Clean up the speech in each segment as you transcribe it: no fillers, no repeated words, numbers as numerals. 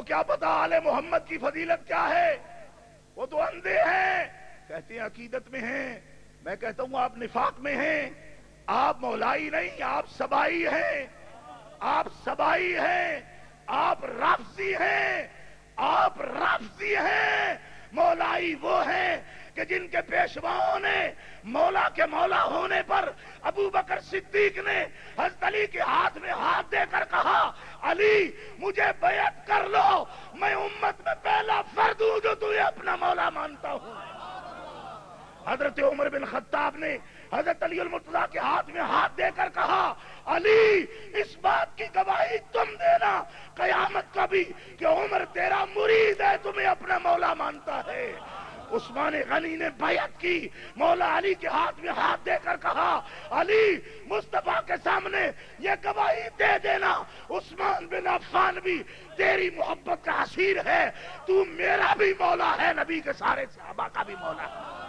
کیا پتا آل محمد کی فضیلت کیا ہے، وہ تو اندھے ہیں، کہتے ہیں عقیدت میں ہیں، میں کہتا ہوں آپ نفاق میں ہیں، آپ مولائی نہیں، آپ سبائی ہیں، آپ سبائی ہیں، آپ رافضی ہیں، آپ رافضی ہیں۔ مولائی وہ ہیں کہ جن کے پیشواؤں نے مولا کے مولا ہونے پر ابو بکر صدیق نے حضرت علی کے ہاتھ میں ہاتھ دے کر کہا علی مجھے بیعت کر لو، میں امت میں پہلا فرد ہوں جو تجھے اپنا مولا مانتا ہوں۔ حضرت عمر بن خطاب نے حضرت علی المرتضیٰ کے ہاتھ میں ہاتھ دے کر کہا علی اس بات کی گواہی تم دینا قیامت کا بھی کہ عمر تیرا مرید ہے، تمہیں اپنا مولا مانتا ہے۔ عثمان غنی نے بیعت کی، مولا علی کے ہاتھ میں ہاتھ دے کر کہا علی مصطفیٰ کے سامنے یہ گواہی دے دینا عثمان بن عفان بھی تیری محبت کا اسیر ہے، تو میرا بھی مولا ہے، نبی کے سارے صحابہ کا بھی مولا ہے۔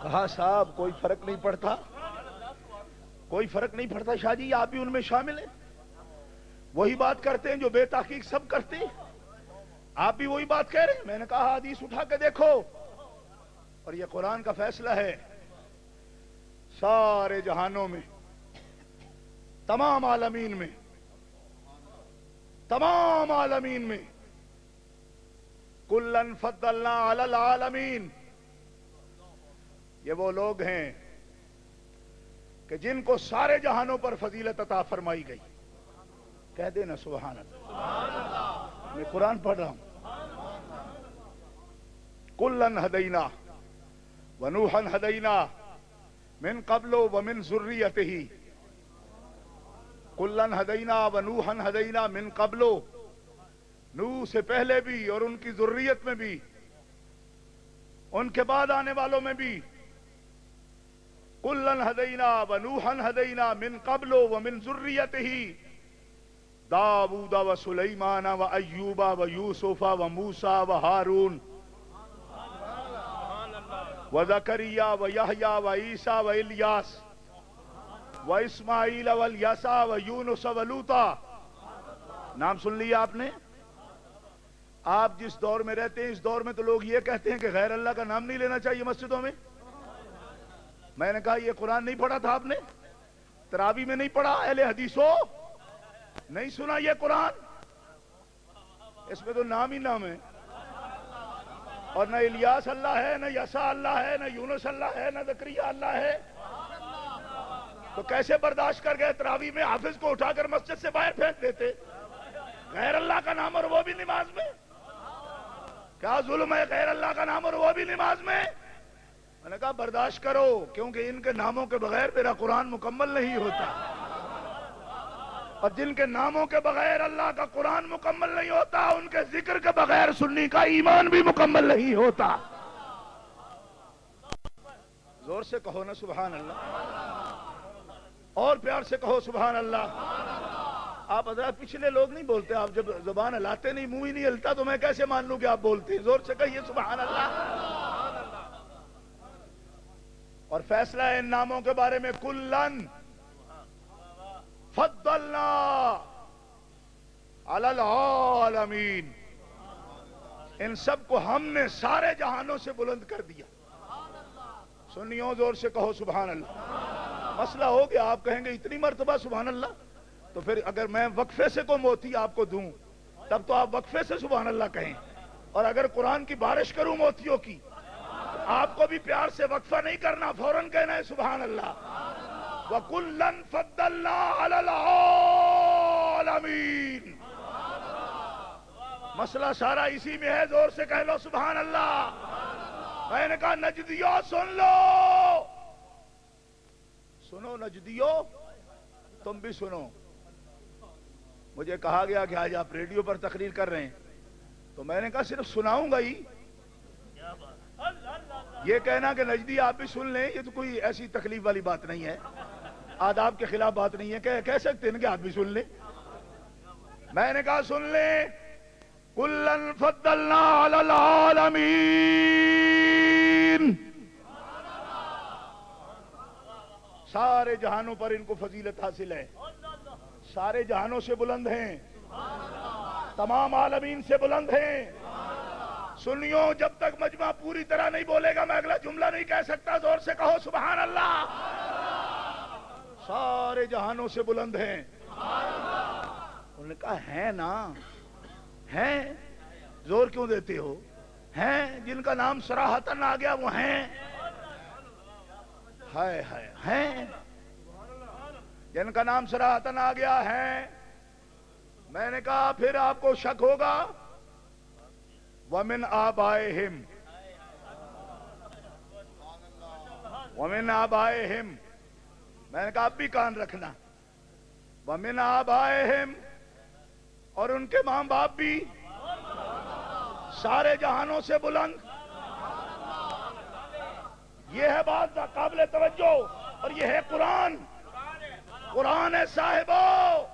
کہا صاحب کوئی فرق نہیں پڑتا، کوئی فرق نہیں پڑتا شاہ جی، آپ بھی ان میں شامل ہیں، وہی بات کرتے ہیں جو بے تحقیق سب کرتے ہیں، آپ بھی وہی بات کہہ رہے ہیں۔ میں نے کہا حدیث اٹھا کے دیکھو، اور یہ قرآن کا فیصلہ ہے، سارے جہانوں میں، تمام عالمین میں، تمام عالمین میں کلن فضلنا علی العالمین، یہ وہ لوگ ہیں کہ جن کو سارے جہانوں پر فضیلت عطا فرمائی گئی، کہہ دینا سبحان اللہ، میں قرآن پڑھ رہا ہوں۔ کلن ہدینا ونوحا ہدینا من قبل ومن ذریتہ، کلن ہدینا ونوحا ہدینا من قبل، نوح سے پہلے بھی اور ان کی ذریت میں بھی، ان کے بعد آنے والوں میں بھی، کلن ہدینا ونوحا ہدینا من قبل ومن ذریتہ داؤد وسلیمان وایوب ویوسف وموسیٰ وہارون وزکریا ویحییٰ وعیسیٰ والیاس واسماعیل والیسع ویونس ولوطا۔ نام سن لیا آپ نے؟ آپ جس دور میں رہتے ہیں اس دور میں تو لوگ یہ کہتے ہیں کہ غیر اللہ کا نام نہیں لینا چاہیے مسجدوں میں۔ میں نے کہا یہ قرآن نہیں پڑھا تھا آپ نے؟ تراویح میں نہیں پڑھا؟ اہل حدیثوں نہیں سنا یہ قرآن؟ اس میں تو نام ہی نام ہے، اور نہ الیاس اللہ ہے، نہ یسع اللہ ہے، نہ یونس اللہ ہے، نہ زکریا اللہ ہے، تو کیسے برداشت کر گئے تراویح میں حافظ کو اٹھا کر مسجد سے باہر پھینک دیتے؟ غیر اللہ کا نام اور وہ بھی نماز میں؟ کیا ظلم ہے، غیر اللہ کا نام اور وہ بھی نماز میں؟ میں نے کہا برداشت کرو، کیونکہ ان کے ناموں کے بغیر میرا قرآن مکمل نہیں ہوتا، اور جن کے ناموں کے بغیر اللہ کا قرآن مکمل نہیں ہوتا، ان کے ذکر کے بغیر سنی کا ایمان بھی مکمل نہیں ہوتا۔ زور سے کہو نا سبحان اللہ، اور پیار سے کہو سبحان اللہ۔ آپ حضرات پچھلے لوگ نہیں بولتے، آپ جب زبان ہلاتے نہیں، منہ ہی نہیں ہلتا، تو میں کیسے مان لوں کہ آپ بولتے ہیں؟ زور سے کہیے سبحان اللہ۔ اور فیصلہ ہے ان ناموں کے بارے میں، کلن فضلنا علی العالمین، ان سب کو ہم نے سارے جہانوں سے بلند کر دیا۔ سنیوں زور سے کہو سبحان اللہ۔ مسئلہ ہو گیا، آپ کہیں گے اتنی مرتبہ سبحان اللہ، تو پھر اگر میں وقفے سے کوئی موتی آپ کو دوں تب تو آپ وقفے سے سبحان اللہ کہیں، اور اگر قرآن کی بارش کروں موتیوں کی تو آپ کو بھی پیار سے وقفہ نہیں کرنا، فوراً کہنا ہے سبحان اللہ۔ وَكُلًّا فَضَّلْنَا عَلَى الْعَالَمِينَ۔ مسئلہ سارا اسی میں ہے، زور سے کہہ لو سبحان اللہ۔ میں نے کہا نجدیو سن لو، سنو نجدیو، تم بھی سنو۔ مجھے کہا گیا کہ آج آپ ریڈیو پر تقریر کر رہے ہیں، تو میں نے کہا صرف سناؤں گا ہی، یہ کہنا کہ نجدی آپ بھی سن لیں یہ تو کوئی ایسی تکلیف والی بات نہیں ہے، آداب کے خلاف بات نہیں ہے، کہہ سکتے ہیں کہ آپ بھی سن لیں۔ میں نے کہا سن لیں، کلن فضلنا علی العالمین، سارے جہانوں پر ان کو فضیلت حاصل ہے، سارے جہانوں سے بلند ہیں، تمام عالمین سے بلند ہیں۔ سنیو، جب تک مجمع پوری طرح نہیں بولے گا میں اگلا جملہ نہیں کہہ سکتا، زور سے کہو سبحان اللہ۔ سارے جہانوں سے بلند ہیں۔ انہوں نے کہا ہیں نا، ہیں، زور کیوں دیتے ہو؟ ہیں جن کا نام صراحتاً آ گیا وہ ہیں، ہائے ہائے، ہیں جن کا نام صراحتاً آ گیا ہیں۔ میں نے کہا پھر آپ کو شک ہوگا، وَمِنْ آبائِهِمْ، وَمِنْ آبائِهِمْ، میں نے کہا اب بھی کان رکھنا، وَمِنْ آبائِهِمْ، اور ان کے ماں باپ بھی سارے جہانوں سے بلند۔ یہ ہے بات قابل توجہ، اور یہ ہے قرآن۔ قرآن ہے صاحبو،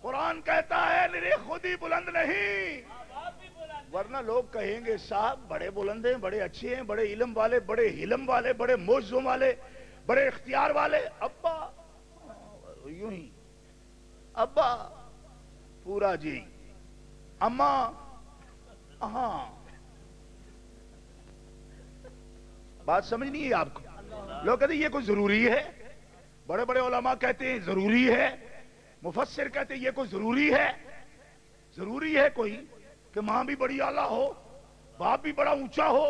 قرآن کہتا ہے میرے خود ہی بلند نہیں، ورنہ لوگ کہیں گے صاحب بڑے بلند ہیں، بڑے اچھے ہیں، بڑے علم والے، بڑے حلم والے، بڑے موجزوں والے، بڑے اختیار والے۔ ابا یوں ہی، ابا پورا جی، اماں ہاں، بات سمجھ نہیں ہے آپ کو؟ لوگ کہتے ہیں یہ کوئی ضروری ہے، بڑے بڑے علماء کہتے ہیں ضروری ہے، مفسر کہتے ہیں یہ کوئی ضروری ہے، ضروری ہے کوئی کہ ماں بھی بڑی اعلیٰ ہو، باپ بھی بڑا اونچا ہو،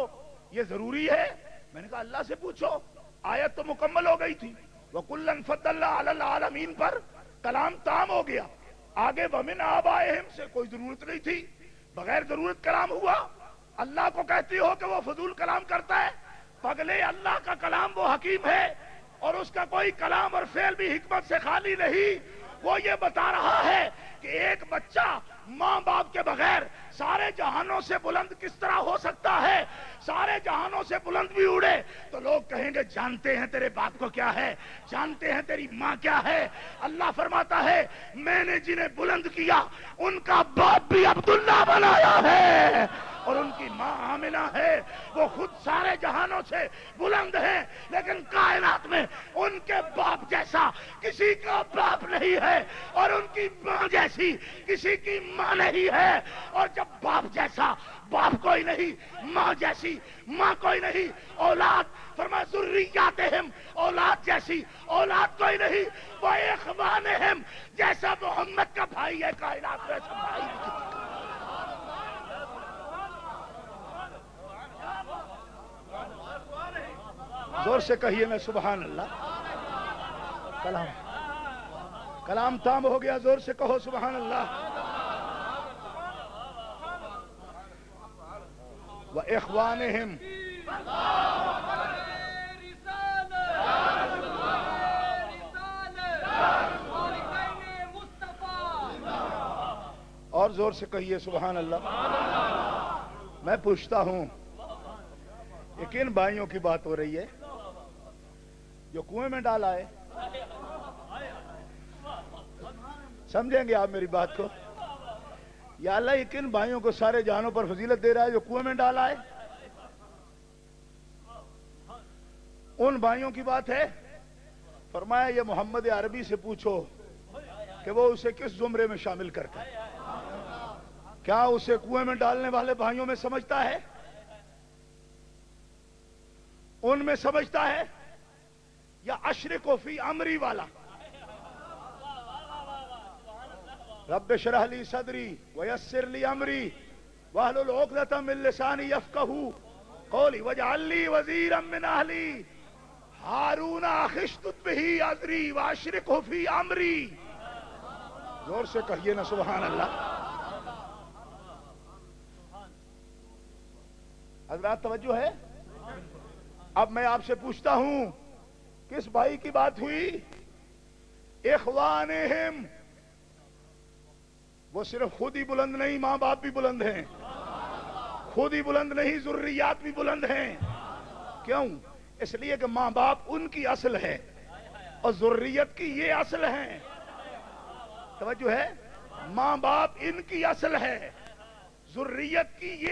یہ ضروری ہے؟ میں نے کہا اللہ سے پوچھو، آیت تو مکمل ہو گئی تھی، وَكُلًّا فَضَّلْنَا عَلَى الْعَالَمِينَ پر کلام تام ہو گیا، آگے وَمِنْ آبَائِهِمْ سے کوئی ضرورت نہیں تھی، بغیر ضرورت کلام ہوا۔ اللہ کو کہتی ہو کہ وہ فضول کلام کرتا ہے؟ پگلے اللہ کا کلام وہ حکیم ہے، اور اس کا کوئی کلام اور فعل بھی حکمت سے خالی نہیں۔ وہ یہ بتا رہا ہے کہ ایک بچہ ماں باپ کے بغیر سارے جہانوں سے بلند کس طرح ہو سکتا ہے؟ سارے جہانوں سے بلند بھی اڑے تو لوگ کہیں گے جانتے ہیں تیرے باپ کو کیا ہے، جانتے ہیں تیری ماں کیا ہے۔ اللہ فرماتا ہے میں نے جنہیں بلند کیا ان کا باپ بھی عبداللہ بنایا ہے، اور ان کی ماں آمنہ ہے، وہ خود سارے جہانوں سے بلند ہیں، لیکن کائنات میں ان کے باپ جیسا کسی کا باپ نہیں ہے، اور ان کی ماں جیسی کسی کی ماں نہیں ہے، اور جب باپ جیسا باپ کوئی نہیں، ماں جیسی ماں کوئی نہیں، اولاد فرمایا ذریاتہم، اولاد جیسی اولاد کوئی نہیں، وہ اخوانہم، جیسا محمد کا بھائی ہے کائنات میں ایسا بھائی نہیں۔ زور سے کہیے میں سبحان اللہ۔ کلام تام ہو گیا، زور سے کہو سبحان اللہ۔ وَإِخْوَانِهِمْ، اور زور سے کہیے سبحان اللہ۔ میں پوچھتا ہوں یہ کن بھائیوں کی بات ہو رہی ہے جو کنویں میں ڈالا ہے؟ سمجھیں گے آپ میری بات کو؟ یا اللہ یہ کن بھائیوں کو سارے جہانوں پر فضیلت دے رہا ہے جو کنویں میں ڈالا ہے؟ ان بھائیوں کی بات ہے۔ فرمایا یہ محمد عربی سے پوچھو کہ وہ اسے کس زمرے میں شامل کرتا ہے، کیا اسے کنویں میں ڈالنے والے بھائیوں میں سمجھتا ہے، ان میں سمجھتا ہے، یا اشرک فی امری والا؟ رب اشرح لی صدری ویسر لی امری واحلل عقدۃ من لسانی یفقہوا قولی واجعل لی وزیرا من اہلی ہارون اخی اشدد بہ اذری واشرکہ فی امری۔ زور سے کہیے نا سبحان اللہ۔ حضرات توجہ ہے؟ اب میں آپ سے پوچھتا ہوں کس بھائی کی بات ہوئی؟ اخوانہم، وہ صرف خود ہی بلند نہیں، ماں باپ بھی بلند ہیں، خود ہی بلند نہیں ذریات بھی بلند ہیں۔ کیوں؟ اس لیے کہ ماں باپ ان کی اصل ہے اور ذریت کی یہ اصل ہے۔ توجہ ہے؟ ماں باپ ان کی اصل ہے، ذریت کی یہ